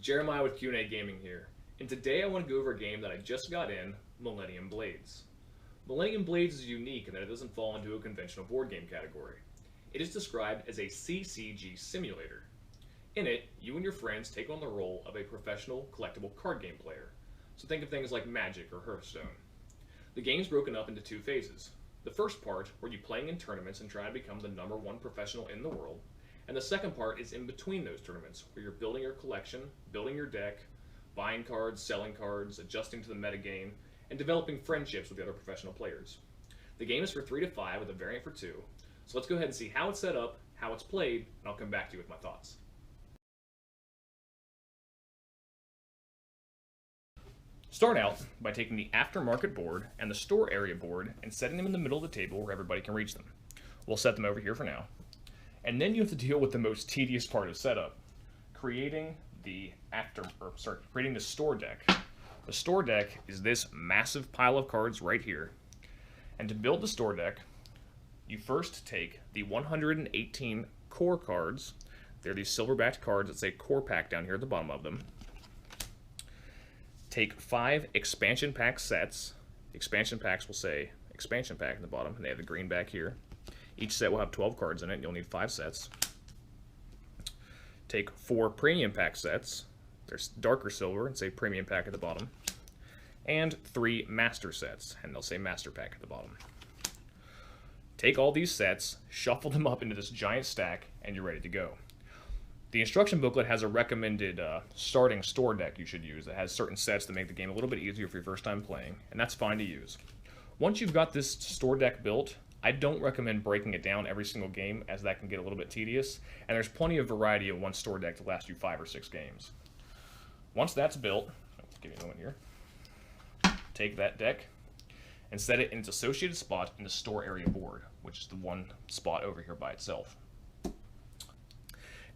Jeramiah with QandA Gaming here, and today I want to go over a game that I just got in, Millennium Blades. Millennium Blades is unique in that it doesn't fall into a conventional board game category. It is described as a CCG simulator. In it, you and your friends take on the role of a professional collectible card game player, so think of things like Magic or Hearthstone. The game is broken up into two phases. The first part, where you're playing in tournaments and trying to become the #1 professional in the world, and the second part is in between those tournaments, where you're building your collection, building your deck, buying cards, selling cards, adjusting to the metagame, and developing friendships with the other professional players. The game is for 3 to 5 with a variant for 2, so let's go ahead and see how it's set up, how it's played, and I'll come back to you with my thoughts. Start out by taking the aftermarket board and the store area board and setting them in the middle of the table where everybody can reach them. We'll set them over here for now. And then you have to deal with the most tedious part of setup, creating the store deck. The store deck is this massive pile of cards right here. And to build the store deck, you first take the 118 core cards. They're these silver-backed cards that say core pack down here at the bottom of them. Take 5 expansion pack sets. The expansion packs will say expansion pack in the bottom, and they have the green back here. Each set will have 12 cards in it, and you'll need 5 sets. Take 4 premium pack sets. There's darker silver, and say premium pack at the bottom. And 3 master sets, and they'll say master pack at the bottom. Take all these sets, shuffle them up into this giant stack, and you're ready to go. The instruction booklet has a recommended starting store deck you should use that has certain sets that make the game a little bit easier for your first time playing, and that's fine to use. Once you've got this store deck built, I don't recommend breaking it down every single game, as that can get a little bit tedious, and there's plenty of variety of one store deck to last you 5 or 6 games. Once that's built, give me a moment here, take that deck and set it in its associated spot in the store area board, which is the one spot over here by itself.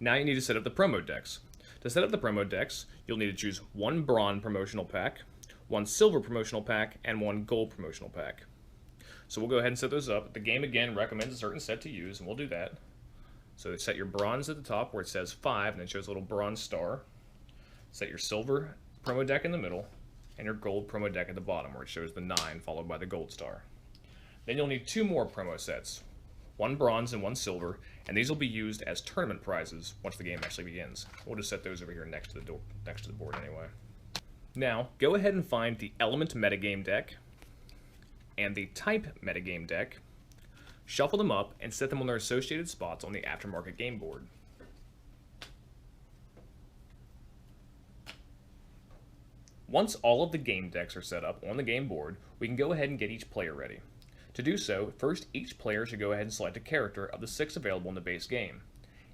Now you need to set up the promo decks. To set up the promo decks, you'll need to choose 1 bronze promotional pack, 1 silver promotional pack, and 1 gold promotional pack. So we'll go ahead and set those up. The game again recommends a certain set to use, and we'll do that. So set your bronze at the top where it says 5, and it shows a little bronze star. Set your silver promo deck in the middle, and your gold promo deck at the bottom where it shows the 9 followed by the gold star. Then you'll need 2 more promo sets, 1 bronze and 1 silver, and these will be used as tournament prizes once the game actually begins. We'll just set those over here next to the board anyway. Now, go ahead and find the element metagame deck and the type metagame deck, shuffle them up, and set them on their associated spots on the aftermarket game board. Once all of the game decks are set up on the game board, we can go ahead and get each player ready. To do so, first each player should go ahead and select a character of the 6 available in the base game.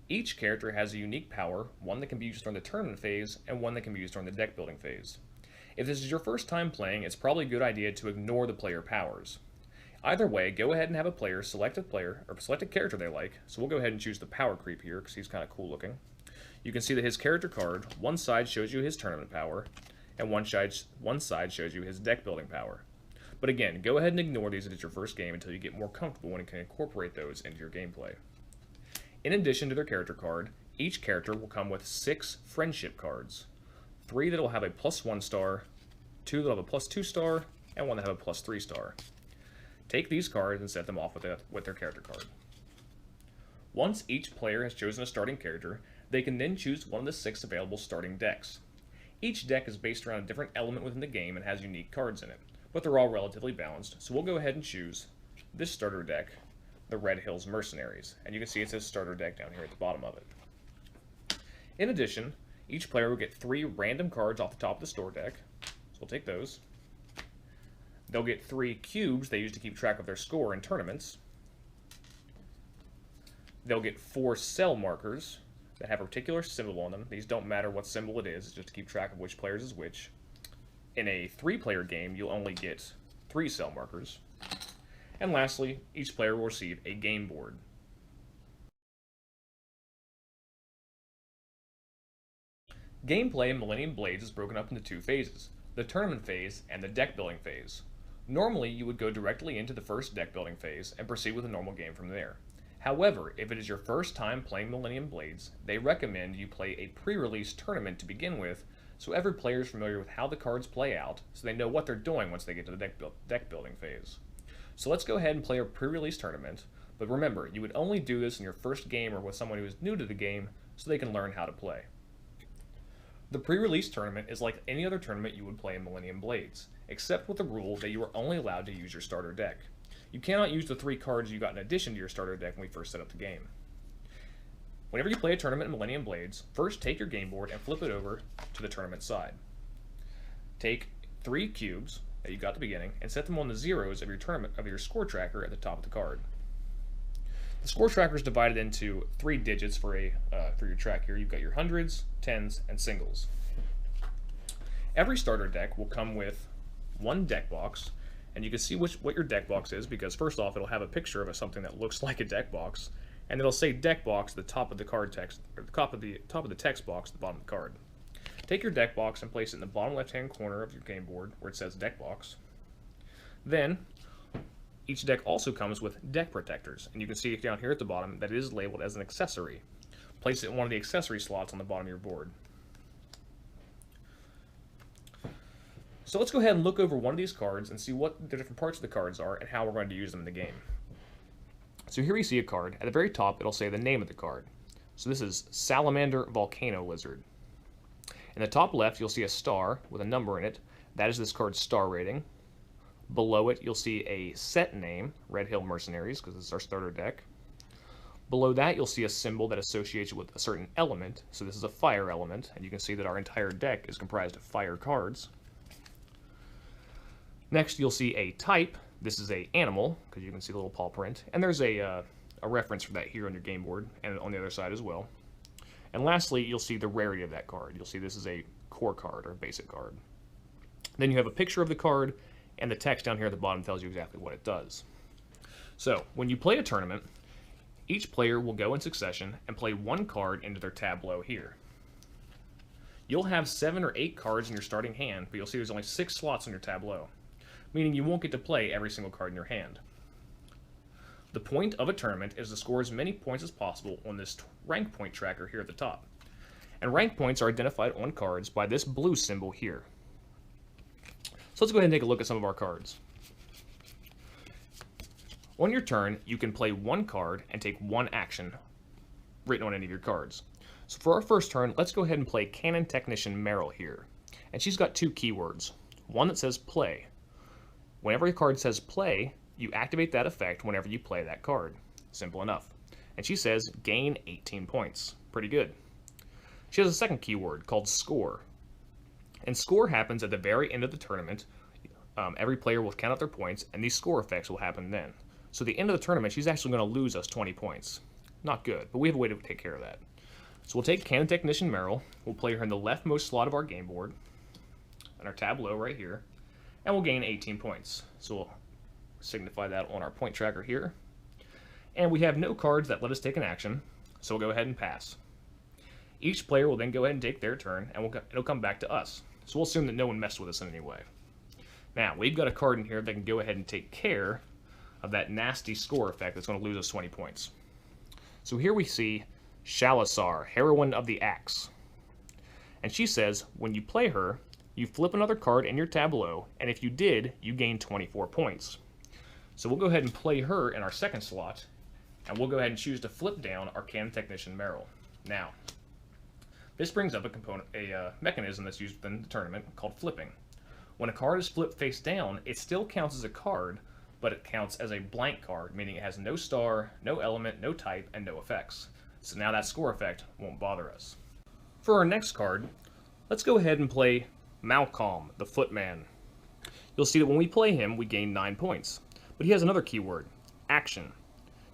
Each character has a unique power, one that can be used during the tournament phase, and one that can be used during the deck building phase. If this is your first time playing, it's probably a good idea to ignore the player powers. Either way, go ahead and have a player select a character they like, so we'll go ahead and choose the power creep here, because he's kind of cool looking. You can see that his character card, one side shows you his tournament power, and one side shows you his deck building power. But again, go ahead and ignore these if it's your first game until you get more comfortable and can incorporate those into your gameplay. In addition to their character card, each character will come with 6 friendship cards. 3 that will have a +1 star, 2 that will have a +2 star, and 1 that will have a +3 star. Take these cards and set them off with their character card. Once each player has chosen a starting character, they can then choose one of the 6 available starting decks. Each deck is based around a different element within the game and has unique cards in it, but they're all relatively balanced, so we'll go ahead and choose this starter deck, the Red Hills Mercenaries, and you can see it says starter deck down here at the bottom of it. In addition, each player will get 3 random cards off the top of the store deck, so we'll take those. They'll get 3 cubes they use to keep track of their score in tournaments. They'll get 4 cell markers that have a particular symbol on them. These don't matter what symbol it is, it's just to keep track of which players is which. In a 3-player game, you'll only get 3 cell markers. And lastly, each player will receive a game board. Gameplay in Millennium Blades is broken up into 2 phases, the tournament phase and the deck building phase. Normally, you would go directly into the first deck building phase and proceed with a normal game from there. However, if it is your first time playing Millennium Blades, they recommend you play a pre-release tournament to begin with, so every player is familiar with how the cards play out, so they know what they're doing once they get to the deck building phase. So let's go ahead and play a pre-release tournament, but remember, you would only do this in your first game or with someone who is new to the game, so they can learn how to play. The pre-release tournament is like any other tournament you would play in Millennium Blades, except with the rule that you are only allowed to use your starter deck. You cannot use the 3 cards you got in addition to your starter deck when we first set up the game. Whenever you play a tournament in Millennium Blades, first take your game board and flip it over to the tournament side. Take 3 cubes that you got at the beginning and set them on the zeros of your score tracker at the top of the card. The score tracker is divided into 3 digits for your track here. You've got your hundreds, tens, and singles. Every starter deck will come with 1 deck box, and you can see what your deck box is because first off, it'll have a picture of something that looks like a deck box, and it'll say deck box at the top of the card text, or the top of the text box at the bottom of the card. Take your deck box and place it in the bottom left-hand corner of your game board where it says deck box. Then, each deck also comes with deck protectors, and you can see down here at the bottom that it is labeled as an accessory. Place it in one of the accessory slots on the bottom of your board. So let's go ahead and look over one of these cards and see what the different parts of the cards are and how we're going to use them in the game. So here we see a card. At the very top, it'll say the name of the card. So this is Salamander Volcano Lizard. In the top left, you'll see a star with a number in it. That is this card's star rating. Below it, you'll see a set name, Red Hill Mercenaries, because this is our starter deck. Below that, you'll see a symbol that associates it with a certain element. So this is a fire element, and you can see that our entire deck is comprised of fire cards. Next, you'll see a type. This is a animal, because you can see the little paw print. And there's a reference for that here on your game board, and on the other side as well. And lastly, you'll see the rarity of that card. You'll see this is a core card, or a basic card. Then you have a picture of the card, and the text down here at the bottom tells you exactly what it does. So, when you play a tournament, each player will go in succession and play 1 card into their tableau here. You'll have 7 or 8 cards in your starting hand, but you'll see there's only 6 slots in your tableau, meaning you won't get to play every single card in your hand. The point of a tournament is to score as many points as possible on this rank point tracker here at the top. And rank points are identified on cards by this blue symbol here. So let's go ahead and take a look at some of our cards. On your turn, you can play 1 card and take 1 action written on any of your cards. So for our first turn, let's go ahead and play Cannon Technician Meryl here. And she's got 2 keywords. One that says play. Whenever a card says play, you activate that effect whenever you play that card. Simple enough. And she says gain 18 points. Pretty good. She has a second keyword called score. And score happens at the very end of the tournament. Every player will count out their points, and these score effects will happen then. So at the end of the tournament, she's actually going to lose us 20 points. Not good, but we have a way to take care of that. So we'll take Cannon Technician Meryl. We'll play her in the leftmost slot of our game board, in our tableau right here, and we'll gain 18 points. So we'll signify that on our point tracker here. And we have no cards that let us take an action, so we'll go ahead and pass. Each player will then go ahead and take their turn, and it'll come back to us. So we'll assume that no one messed with us in any way. Now, we've got a card in here that can go ahead and take care of that nasty score effect that's going to lose us 20 points. So here we see Shalasar, Heroine of the Axe. And she says, when you play her, you flip another card in your tableau, and if you did, you gain 24 points. So we'll go ahead and play her in our second slot, and we'll go ahead and choose to flip down our Cannon Technician Meryl. Now, this brings up a mechanism that's used within the tournament called flipping. When a card is flipped face down, it still counts as a card, but it counts as a blank card, meaning it has no star, no element, no type, and no effects. So now that score effect won't bother us. For our next card, let's go ahead and play Malcolm, the Footman. You'll see that when we play him, we gain 9 points. But he has another keyword, action.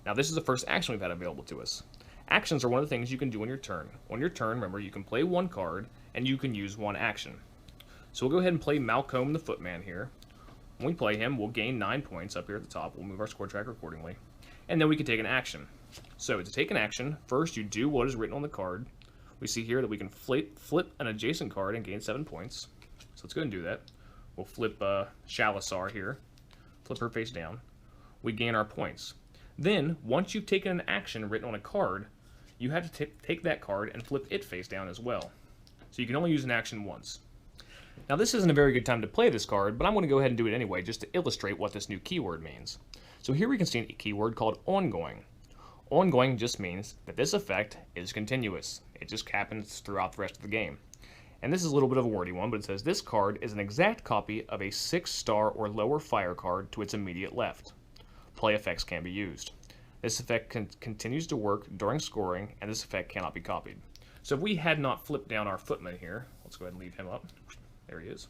Now this is the first action we've had available to us. Actions are one of the things you can do on your turn. On your turn, remember, you can play 1 card, and you can use 1 action. So we'll go ahead and play Malcolm the Footman here. When we play him, we'll gain 9 points up here at the top. We'll move our score tracker accordingly. And then we can take an action. So to take an action, first you do what is written on the card. We see here that we can flip an adjacent card and gain 7 points. So let's go ahead and do that. We'll flip Shalasar here. Flip her face down. We gain our points. Then, once you've taken an action written on a card, you have to take that card and flip it face down as well. So you can only use an action once. Now this isn't a very good time to play this card, but I'm going to go ahead and do it anyway just to illustrate what this new keyword means. So here we can see a keyword called ongoing. Ongoing just means that this effect is continuous. It just happens throughout the rest of the game. And this is a little bit of a wordy one, but it says this card is an exact copy of a 6-star or lower fire card to its immediate left. Play effects can be used. This effect continues to work during scoring, and this effect cannot be copied. So if we had not flipped down our footman here, let's go ahead and leave him up. There he is.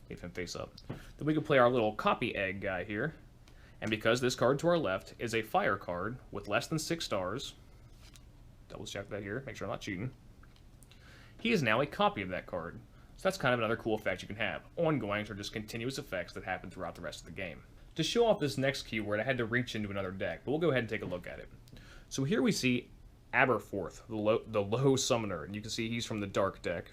Leave him face up. Then we can play our little copy egg guy here. And because this card to our left is a fire card with less than 6 stars, double check that here, make sure I'm not cheating, he is now a copy of that card. So that's kind of another cool effect you can have. Ongoings are just continuous effects that happen throughout the rest of the game. To show off this next keyword, I had to reach into another deck, but we'll go ahead and take a look at it. So here we see Aberforth, the low summoner, and you can see he's from the dark deck.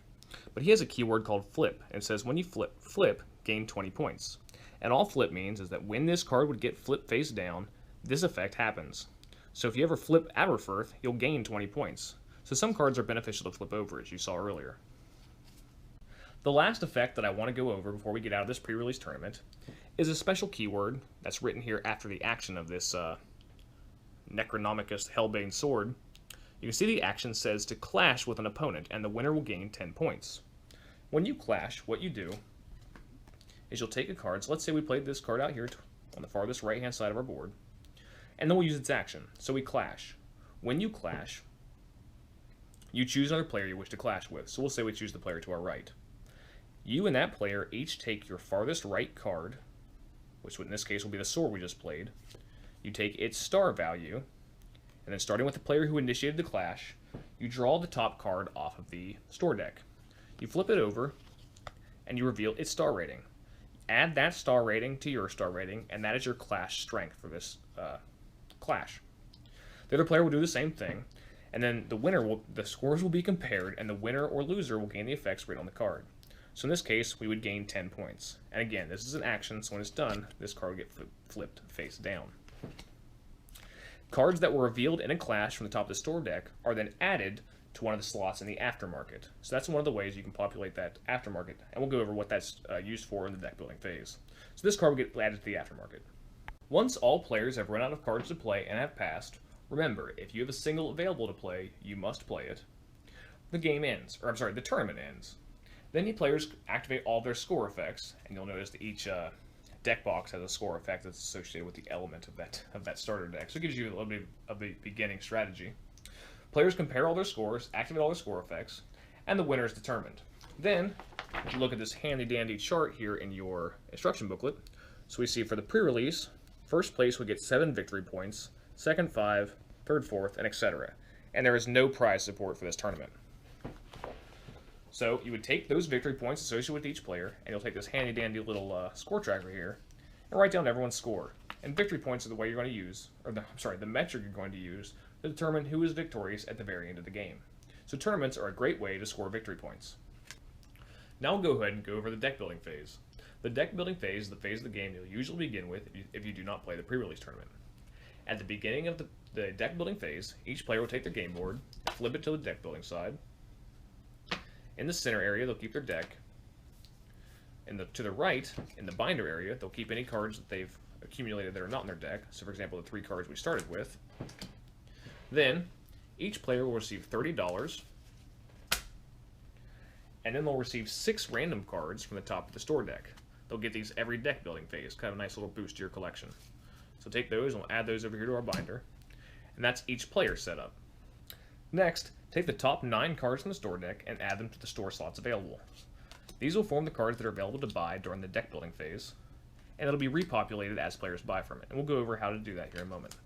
But he has a keyword called flip, and it says when you flip, gain 20 points. And all flip means is that when this card would get flipped face down, this effect happens. So if you ever flip Aberforth, you'll gain 20 points. So some cards are beneficial to flip over, as you saw earlier. The last effect that I want to go over before we get out of this pre-release tournament is a special keyword that's written here after the action of this Necronomicus Hellbane Sword. You can see the action says to clash with an opponent, and the winner will gain 10 points. When you clash, what you do is you'll take a card. So let's say we played this card out here on the farthest right-hand side of our board, and then we'll use its action. So we clash. When you clash, you choose another player you wish to clash with. So we'll say we choose the player to our right. You and that player each take your farthest right card, which in this case will be the sword we just played. You take its star value, and then starting with the player who initiated the clash, you draw the top card off of the store deck. You flip it over, and you reveal its star rating. Add that star rating to your star rating, and that is your clash strength for this clash. The other player will do the same thing, and then the scores will be compared, and the winner or loser will gain the effects written on the card. So in this case, we would gain 10 points. And again, this is an action, so when it's done, this card will get flipped face down. Cards that were revealed in a clash from the top of the store deck are then added to one of the slots in the aftermarket. So that's one of the ways you can populate that aftermarket, and we'll go over what that's used for in the deck building phase. So this card will get added to the aftermarket. Once all players have run out of cards to play and have passed, remember, if you have a single available to play, you must play it. The game ends, or I'm sorry, the tournament ends. Then the players activate all their score effects, and you'll notice that each deck box has a score effect that's associated with the element of that starter deck. So it gives you a little bit of a beginning strategy. Players compare all their scores, activate all their score effects, and the winner is determined. Then, if you look at this handy-dandy chart here in your instruction booklet, so we see for the pre-release, first place would get 7 victory points, second 5, third 4th, and etc. And there is no prize support for this tournament. So you would take those victory points associated with each player, and you'll take this handy-dandy little score tracker here, and write down everyone's score. And victory points are the way you're going to use, or the metric you're going to use to determine who is victorious at the very end of the game. So tournaments are a great way to score victory points. Now we'll go ahead and go over the deck building phase. The deck building phase is the phase of the game you'll usually begin with if you do not play the pre-release tournament. At the beginning of the deck building phase, each player will take their game board and flip it to the deck building side. In the center area, they'll keep their deck. To the right, in the binder area, they'll keep any cards that they've accumulated that are not in their deck. So for example, the 3 cards we started with. Then, each player will receive $30, and then they'll receive 6 random cards from the top of the store deck. They'll get these every deck building phase, kind of a nice little boost to your collection. So take those, and we'll add those over here to our binder, and that's each player setup. Next, take the top 9 cards from the store deck and add them to the store slots available. These will form the cards that are available to buy during the deck building phase, and it'll be repopulated as players buy from it. And we'll go over how to do that here in a moment.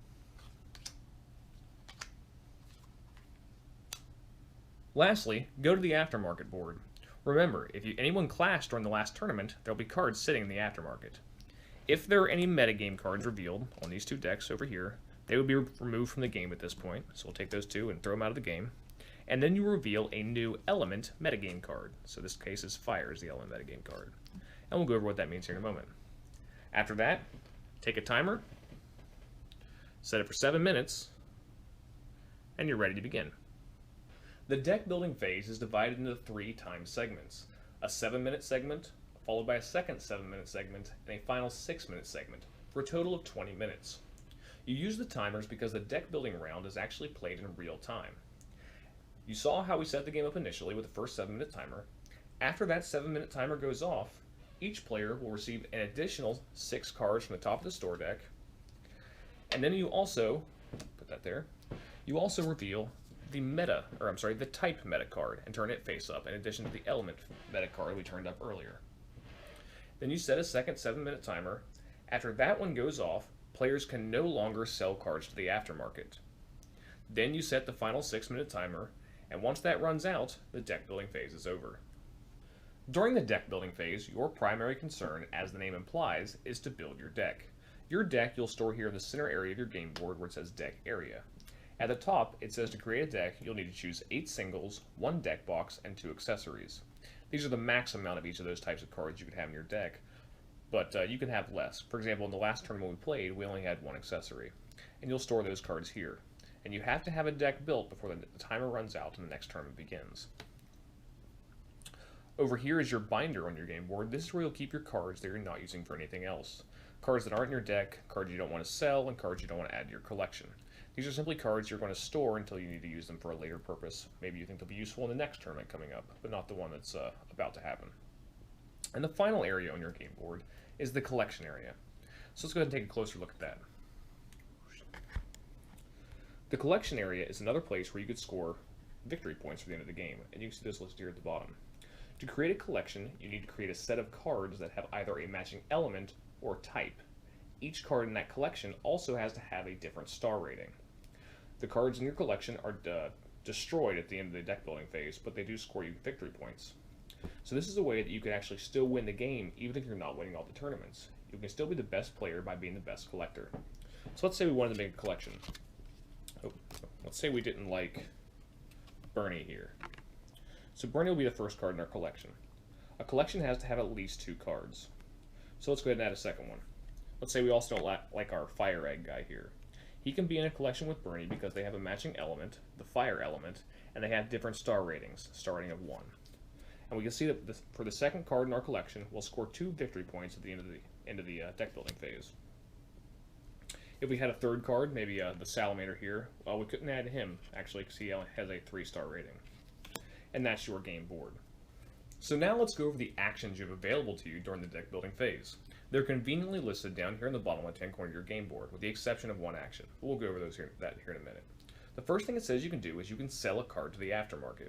Lastly, go to the aftermarket board. Remember, if anyone clashed during the last tournament, there'll be cards sitting in the aftermarket. If there are any metagame cards revealed on these 2 decks over here, they would be removed from the game at this point, so we'll take those 2 and throw them out of the game. And then you reveal a new element metagame card. So this case is fire is the element metagame card. And we'll go over what that means here in a moment. After that, take a timer, Set it for 7 minutes, and you're ready to begin. The deck building phase is divided into 3 time segments: a 7-minute segment, followed by a second 7-minute segment, and a final 6-minute segment, for a total of 20 minutes. You use the timers because the deck building round is actually played in real time. You saw how we set the game up initially with the first 7-minute timer. After that 7-minute timer goes off, each player will receive an additional 6 cards from the top of the store deck, and then you also, put that there, you also reveal the type meta card and turn it face up in addition to the element meta card we turned up earlier. Then you set a second 7-minute timer. After that one goes off, players can no longer sell cards to the aftermarket. Then you set the final 6-minute timer, and once that runs out, the deck building phase is over. During the deck building phase, your primary concern, as the name implies, is to build your deck. Your deck you'll store here in the center area of your game board where it says Deck Area. At the top, it says to create a deck, you'll need to choose 8 singles, 1 deck box, and 2 accessories. These are the max amount of each of those types of cards you could have in your deck, but you can have less. For example, in the last tournament we played, we only had 1 accessory. And you'll store those cards here. And you have to have a deck built before the timer runs out and the next tournament begins. Over here is your binder on your game board. This is where you'll keep your cards that you're not using for anything else. Cards that aren't in your deck, cards you don't want to sell, and cards you don't want to add to your collection. These are simply cards you're going to store until you need to use them for a later purpose. Maybe you think they'll be useful in the next tournament coming up, but not the one that's about to happen. And the final area on your game board is the collection area. So let's go ahead and take a closer look at that. The collection area is another place where you could score victory points for the end of the game, and you can see this listed here at the bottom. To create a collection, you need to create a set of cards that have either a matching element or type. Each card in that collection also has to have a different star rating. The cards in your collection are destroyed at the end of the deck building phase, but they do score you victory points. So this is a way that you can actually still win the game even if you're not winning all the tournaments. You can still be the best player by being the best collector. So let's say we wanted to make a collection. Let's say we didn't like Bernie here. So Bernie will be the first card in our collection. A collection has to have at least 2 cards. So let's go ahead and add a second one. Let's say we also don't like our Fire Egg guy here. He can be in a collection with Bernie because they have a matching element, the fire element, and they have different star ratings, star rating of 1. And we can see that for the second card in our collection, we'll score 2 victory points at the end of the deck building phase. If we had a third card, maybe the Salamander here, well, we couldn't add him, actually, because he has a 3-star rating. And that's your game board. So now let's go over the actions you have available to you during the deck building phase. They're conveniently listed down here in the bottom left-hand corner of your game board, with the exception of 1 action. We'll go over that here in a minute. The first thing it says you can do is you can sell a card to the aftermarket.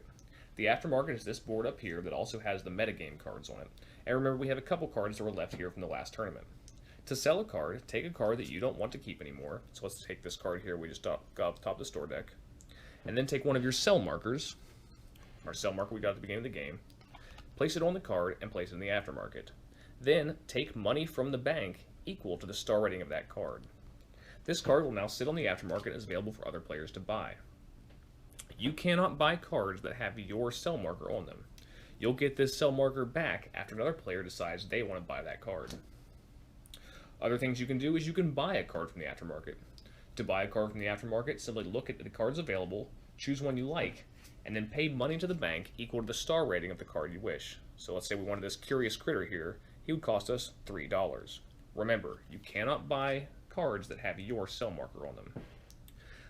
The aftermarket is this board up here that also has the metagame cards on it. And remember, we have a couple cards that were left here from the last tournament. To sell a card, take a card that you don't want to keep anymore. So let's take this card here we just got off the top of the store deck. And then take one of your sell markers, our sell marker we got at the beginning of the game, place it on the card, and place it in the aftermarket. Then take money from the bank equal to the star rating of that card. This card will now sit on the aftermarket and is available for other players to buy. You cannot buy cards that have your sell marker on them. You'll get this sell marker back after another player decides they want to buy that card. Other things you can do is you can buy a card from the aftermarket. To buy a card from the aftermarket, simply look at the cards available, choose one you like, and then pay money to the bank equal to the star rating of the card you wish. So let's say we wanted this Curious Critter here. He would cost us $3. Remember, you cannot buy cards that have your sell marker on them.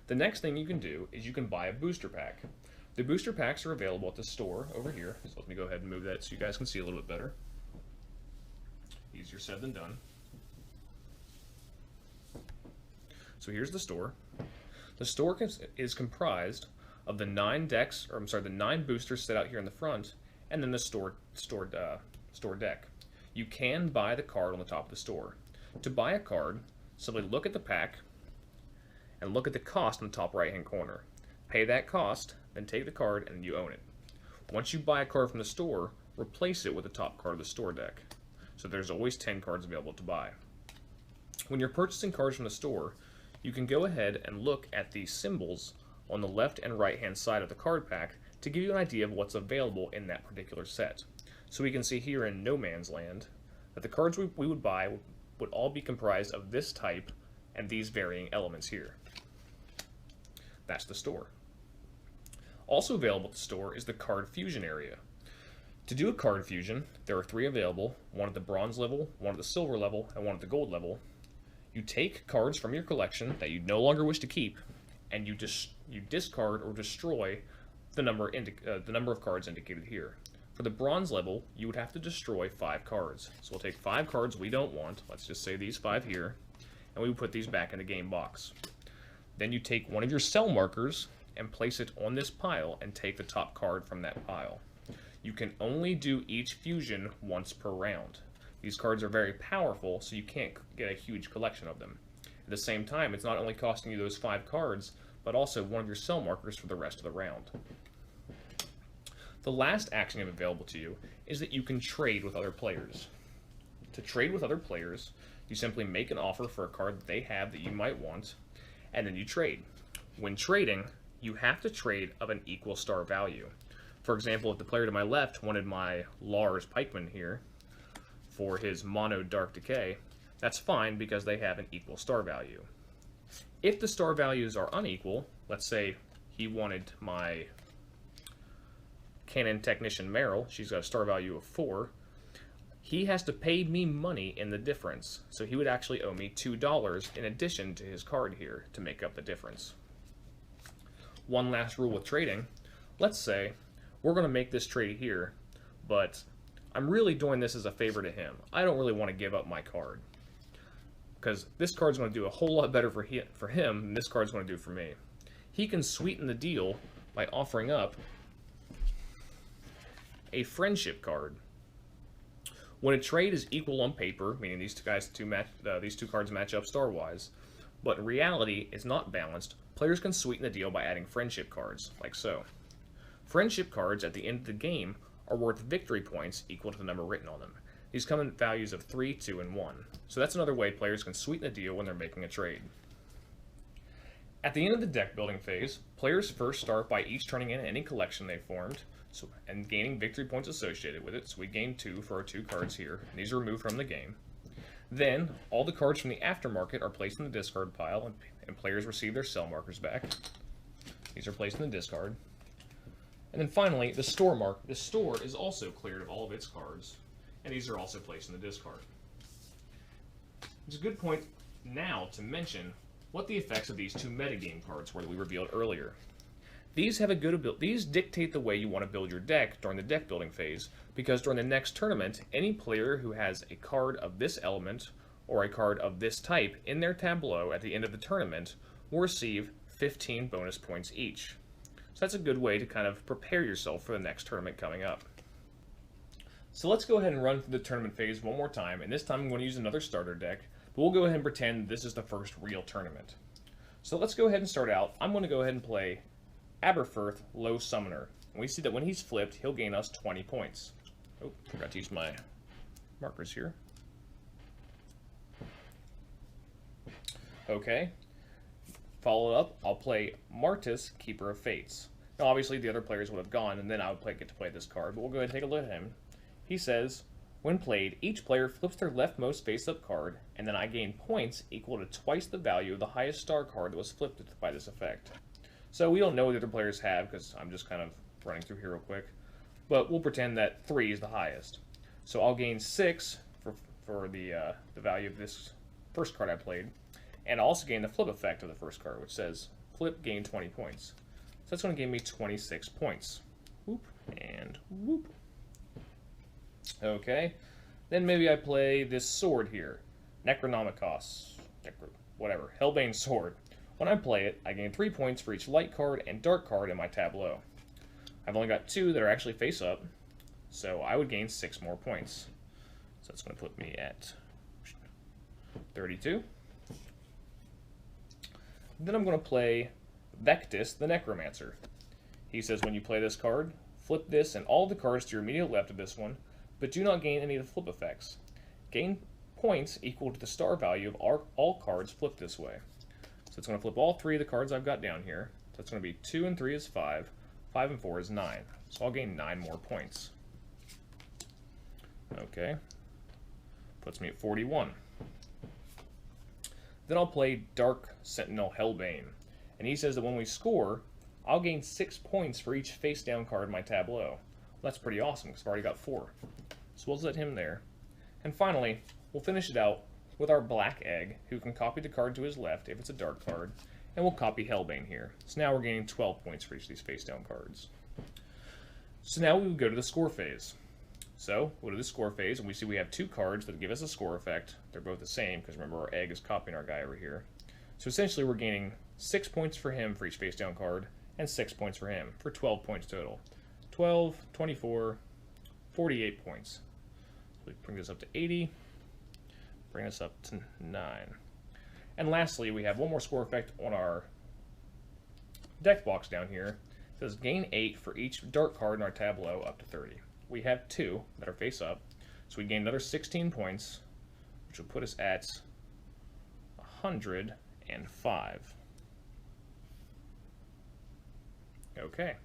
The next thing you can do is you can buy a booster pack. The booster packs are available at the store over here. So let me go ahead and move that so you guys can see a little bit better. Easier said than done. So here's the store. The store is comprised of the 9 boosters set out here in the front, and then the store deck. You can buy the card on the top of the store. To buy a card, simply look at the pack and look at the cost in the top right hand corner. Pay that cost, then take the card and you own it. Once you buy a card from the store, replace it with the top card of the store deck. So there's always 10 cards available to buy. When you're purchasing cards from the store, you can go ahead and look at the symbols on the left and right hand side of the card pack to give you an idea of what's available in that particular set. So we can see here in No Man's Land that the cards we would buy would all be comprised of this type and these varying elements here. That's the store. Also available at the store is the card fusion area. To do a card fusion, there are 3 available, one at the bronze level, one at the silver level, and one at the gold level. You take cards from your collection that you no longer wish to keep, and you discard or destroy the number of cards indicated here. For the bronze level, you would have to destroy 5 cards. So we'll take 5 cards we don't want, let's just say these 5 here, and we will put these back in the game box. Then you take one of your cell markers and place it on this pile and take the top card from that pile. You can only do each fusion once per round. These cards are very powerful, so you can't get a huge collection of them. At the same time, it's not only costing you those 5 cards, but also one of your cell markers for the rest of the round. The last action you have available to you is that you can trade with other players. To trade with other players, you simply make an offer for a card that they have that you might want, and then you trade. When trading, you have to trade of an equal star value. For example, if the player to my left wanted my Lars Pikeman here for his Mono Dark Decay, that's fine because they have an equal star value. If the star values are unequal, let's say he wanted my Cannon Technician Meryl, she's got a star value of 4, he has to pay me money in the difference. So he would actually owe me $2 in addition to his card here to make up the difference. One last rule with trading, let's say we're going to make this trade here, but I'm really doing this as a favor to him. I don't really want to give up my card, because this card's going to do a whole lot better for him than this card's going to do for me. He can sweeten the deal by offering up a friendship card. When a trade is equal on paper, meaning these two cards match up star-wise, but in reality it's not balanced, players can sweeten the deal by adding friendship cards, like so. Friendship cards at the end of the game are worth victory points equal to the number written on them. These come in values of 3, 2, and 1. So that's another way players can sweeten the deal when they're making a trade. At the end of the deck building phase, players first start by each turning in any collection they formed and gaining victory points associated with it. So we gain 2 for our 2 cards here, and these are removed from the game. Then, all the cards from the aftermarket are placed in the discard pile, and players receive their cell markers back. These are placed in the discard. And then finally, the store is also cleared of all of its cards, and these are also placed in the discard. It's a good point now to mention what the effects of these 2 metagame cards were that we revealed earlier. These have a good ability. These dictate the way you want to build your deck during the deck building phase, because during the next tournament, any player who has a card of this element or a card of this type in their tableau at the end of the tournament will receive 15 bonus points each. So that's a good way to kind of prepare yourself for the next tournament coming up. So let's go ahead and run through the tournament phase one more time, and this time I'm going to use another starter deck, but we'll go ahead and pretend this is the first real tournament. So let's go ahead and start out. I'm going to go ahead and play Aberfirth Low Summoner. And we see that when he's flipped, he'll gain us 20 points. Oh, forgot to use my markers here. Okay. Followed up, I'll play Martis, Keeper of Fates. Now, obviously, the other players would have gone, and then I would get to play this card, but we'll go ahead and take a look at him. He says, when played, each player flips their leftmost face-up card, and then I gain points equal to twice the value of the highest star card that was flipped by this effect. So we don't know what the other players have, because I'm just kind of running through here real quick, but we'll pretend that 3 is the highest. So I'll gain 6 for the value of this first card I played, and I'll also gain the flip effect of the first card, which says flip, gain 20 points. So that's going to give me 26 points. Whoop, and whoop. Okay, then maybe I play this sword here, Necronomicos, whatever, Hellbane Sword. When I play it, I gain 3 points for each light card and dark card in my tableau. I've only got 2 that are actually face up, so I would gain 6 more points. So that's going to put me at 32. Then I'm going to play Vectis the Necromancer. He says when you play this card, flip this and all the cards to your immediate left of this one, but do not gain any of the flip effects. Gain points equal to the star value of all cards flipped this way. So it's going to flip all 3 of the cards I've got down here. So it's going to be 2 and 3 is 5, 5 and 4 is 9. So I'll gain 9 more points. Okay. Puts me at 41. Then I'll play Dark Sentinel Hellbane. And he says that when we score, I'll gain 6 points for each face down card in my tableau. Well, that's pretty awesome because I've already got 4. So we'll let him there. And finally, we'll finish it out with our Black Egg, who can copy the card to his left if it's a dark card, and we'll copy Hellbane here. So now we're gaining 12 points for each of these face down cards. So now we would go to the score phase. So we'll go to the score phase, and we see we have 2 cards that give us a score effect. They're both the same, because remember our egg is copying our guy over here. So essentially we're gaining 6 points for him for each face down card, and 6 points for him, for 12 points total. 12, 24, 48 points. So we bring this up to 80, bring this up to 9. And lastly, we have one more score effect on our deck box down here. It says gain 8 for each dark card in our tableau up to 30. We have 2 that are face up, so we gain another 16 points, which will put us at 105. Okay.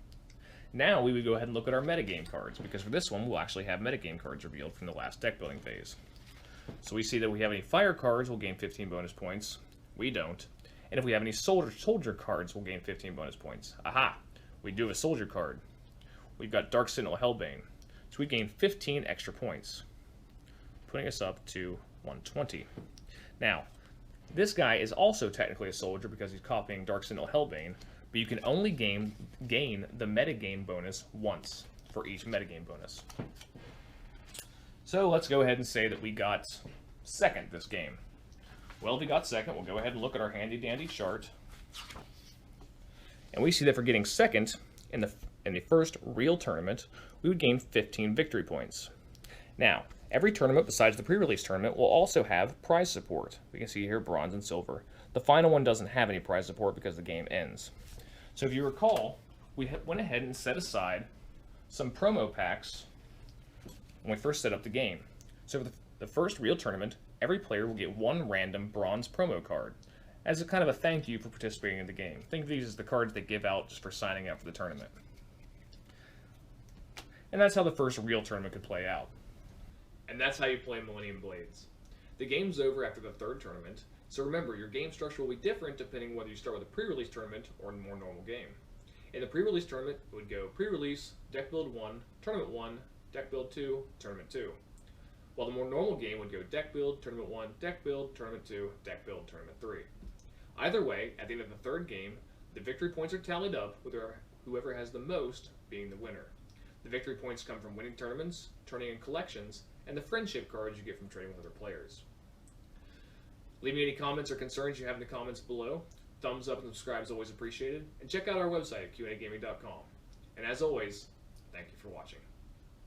Now we would go ahead and look at our metagame cards, because for this one we'll actually have metagame cards revealed from the last deck building phase. So we see that we have any fire cards, we'll gain 15 bonus points. We don't. And if we have any soldier cards, we'll gain 15 bonus points. Aha! We do have a soldier card. We've got Dark Sentinel Hellbane. So we gain 15 extra points, putting us up to 120. Now, this guy is also technically a soldier because he's copying Dark Sentinel Hellbane, but you can only gain the metagame bonus once for each metagame bonus. So let's go ahead and say that we got second this game. Well, if we got second, we'll go ahead and look at our handy dandy chart. And we see that for getting second in the first real tournament, we would gain 15 victory points. Now, every tournament besides the pre-release tournament will also have prize support. We can see here bronze and silver. The final one doesn't have any prize support because the game ends. So if you recall, we went ahead and set aside some promo packs when we first set up the game. So for the first real tournament, every player will get 1 random bronze promo card as a kind of a thank you for participating in the game. Think of these as the cards they give out just for signing up for the tournament. And that's how the first real tournament could play out. And that's how you play Millennium Blades. The game's over after the 3rd tournament, so remember, your game structure will be different depending whether you start with a pre-release tournament or a more normal game. In the pre-release tournament, it would go pre-release, deck build 1, tournament 1, deck build 2, tournament 2. While the more normal game would go deck build, tournament 1, deck build, tournament 2, deck build, tournament 3. Either way, at the end of the 3rd game, the victory points are tallied up with whoever has the most being the winner. The victory points come from winning tournaments, turning in collections, and the friendship cards you get from trading with other players. Leave me any comments or concerns you have in the comments below. Thumbs up and subscribe is always appreciated. And check out our website at QandAGaming.com. And as always, thank you for watching.